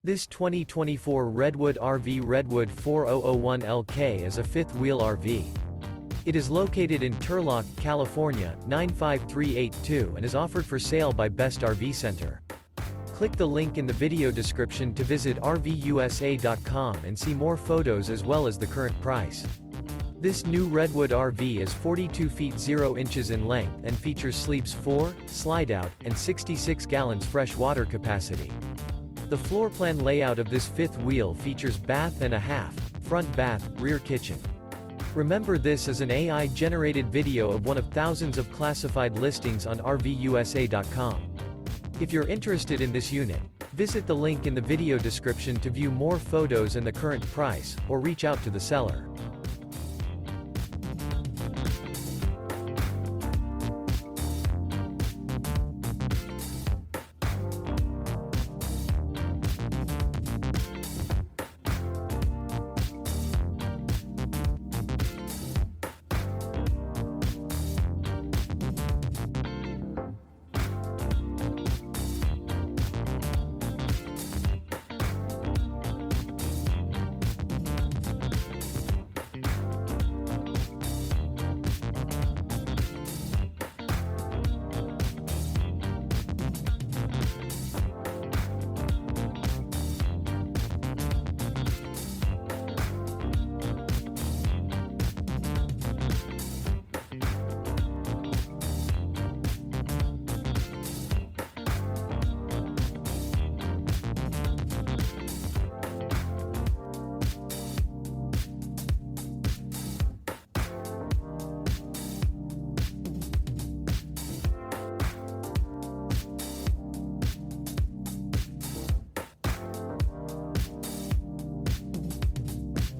This 2024 Redwood RV Redwood 4001LK is a fifth-wheel RV. It is located in Turlock, California, 95382 and is offered for sale by Best RV Center. Click the link in the video description to visit RVUSA.com and see more photos as well as the current price. This new Redwood RV is 42 feet 0 inches in length and features sleeps 4, slide-out, and 66 gallons fresh water capacity. The floor plan layout of this fifth wheel features bath and a half, front bath, rear kitchen. Remember, this is an AI-generated video of one of thousands of classified listings on RVUSA.com. If you're interested in this unit, visit the link in the video description to view more photos and the current price, or reach out to the seller.